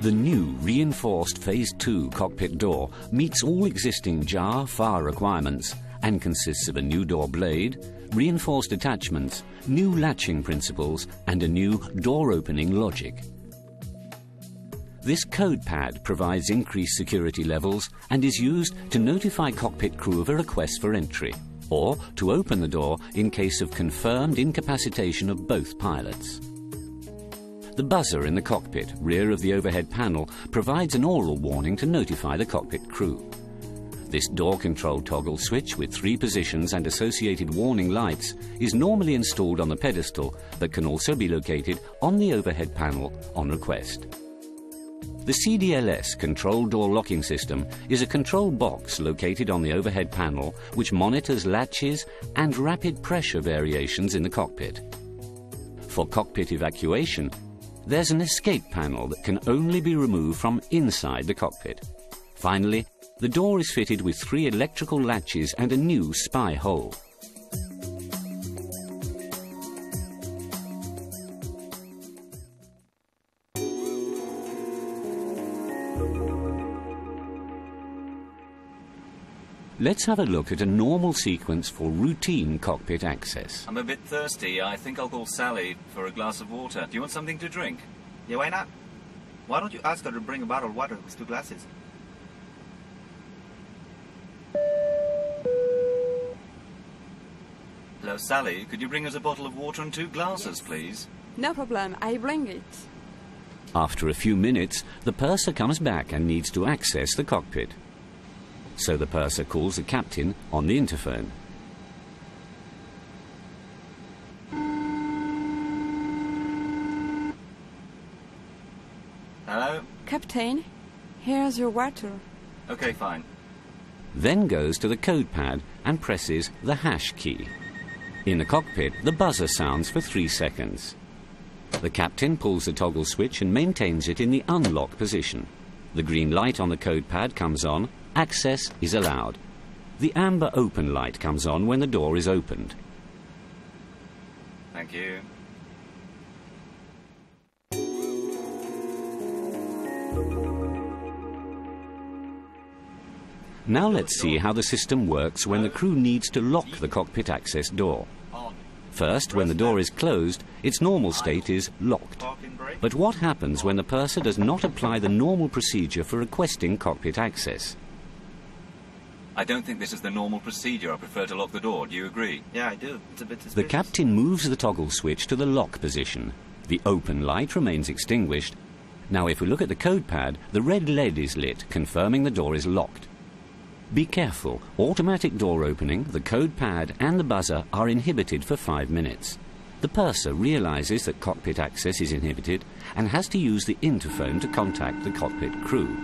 The new reinforced Phase 2 cockpit door meets all existing jar-fire requirements and consists of a new door blade, reinforced attachments, new latching principles and a new door opening logic. This code pad provides increased security levels and is used to notify cockpit crew of a request for entry, or to open the door in case of confirmed incapacitation of both pilots. The buzzer in the cockpit, rear of the overhead panel, provides an oral warning to notify the cockpit crew. This door control toggle switch with 3 positions and associated warning lights is normally installed on the pedestal, but can also be located on the overhead panel on request. The CDLS control door locking system is a control box located on the overhead panel which monitors latches and rapid pressure variations in the cockpit. For cockpit evacuation, there's an escape panel that can only be removed from inside the cockpit. Finally, the door is fitted with 3 electrical latches and a new spy hole. Let's have a look at a normal sequence for routine cockpit access. I'm a bit thirsty. I think I'll call Sally for a glass of water. Do you want something to drink? Yeah, why not? Why don't you ask her to bring a bottle of water with 2 glasses? Hello, Sally. Could you bring us a bottle of water and 2 glasses, please? No problem, I bring it. After a few minutes, the purser comes back and needs to access the cockpit. So the purser calls the captain on the interphone. Hello? Captain, here's your water. Okay, fine. Then goes to the code pad and presses the hash key. In the cockpit, the buzzer sounds for 3 seconds. The captain pulls the toggle switch and maintains it in the unlock position. The green light on the code pad comes on. Access is allowed. The amber open light comes on when the door is opened. Thank you. Now let's see how the system works when the crew needs to lock the cockpit access door. First, when the door is closed, its normal state is locked. But what happens when the purser does not apply the normal procedure for requesting cockpit access? I don't think this is the normal procedure. I prefer to lock the door. Do you agree? Yeah, I do. It's a bit suspicious. The captain moves the toggle switch to the lock position. The open light remains extinguished. Now if we look at the code pad, the red LED is lit, confirming the door is locked. Be careful. Automatic door opening, the code pad and the buzzer are inhibited for 5 minutes. The purser realizes that cockpit access is inhibited and has to use the interphone to contact the cockpit crew.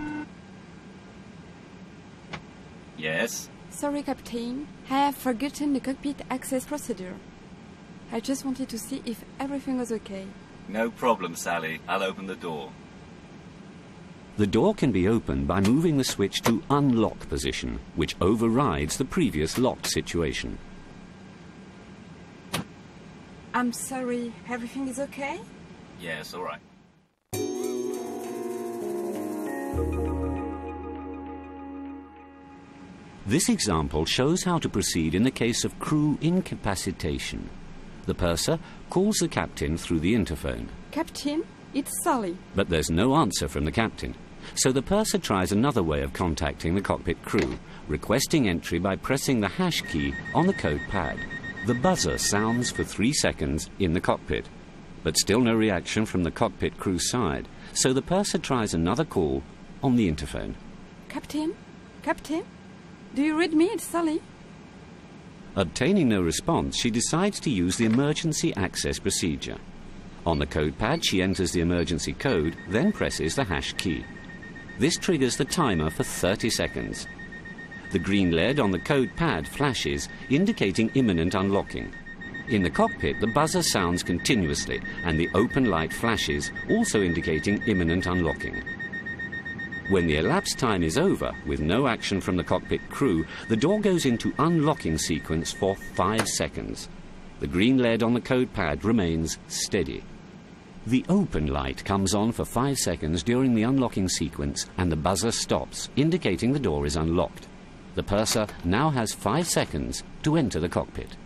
Yes? Sorry, Captain. I have forgotten the cockpit access procedure. I just wanted to see if everything was okay. No problem, Sally. I'll open the door. The door can be opened by moving the switch to unlock position, which overrides the previous locked situation. I'm sorry, everything is okay? Yes, all right. This example shows how to proceed in the case of crew incapacitation. The purser calls the captain through the interphone. Captain, it's Sally. But there's no answer from the captain. So the purser tries another way of contacting the cockpit crew, requesting entry by pressing the hash key on the code pad. The buzzer sounds for 3 seconds in the cockpit, but still no reaction from the cockpit crew side. So the purser tries another call on the interphone. Captain? Captain? Do you read me? It's Sally. Obtaining no response, she decides to use the emergency access procedure. On the code pad, she enters the emergency code, then presses the hash key. This triggers the timer for 30 seconds. The green LED on the code pad flashes, indicating imminent unlocking. In the cockpit, the buzzer sounds continuously, and the open light flashes, also indicating imminent unlocking. When the elapsed time is over, with no action from the cockpit crew, the door goes into unlocking sequence for 5 seconds. The green LED on the code pad remains steady. The open light comes on for 5 seconds during the unlocking sequence and the buzzer stops, indicating the door is unlocked. The purser now has 5 seconds to enter the cockpit.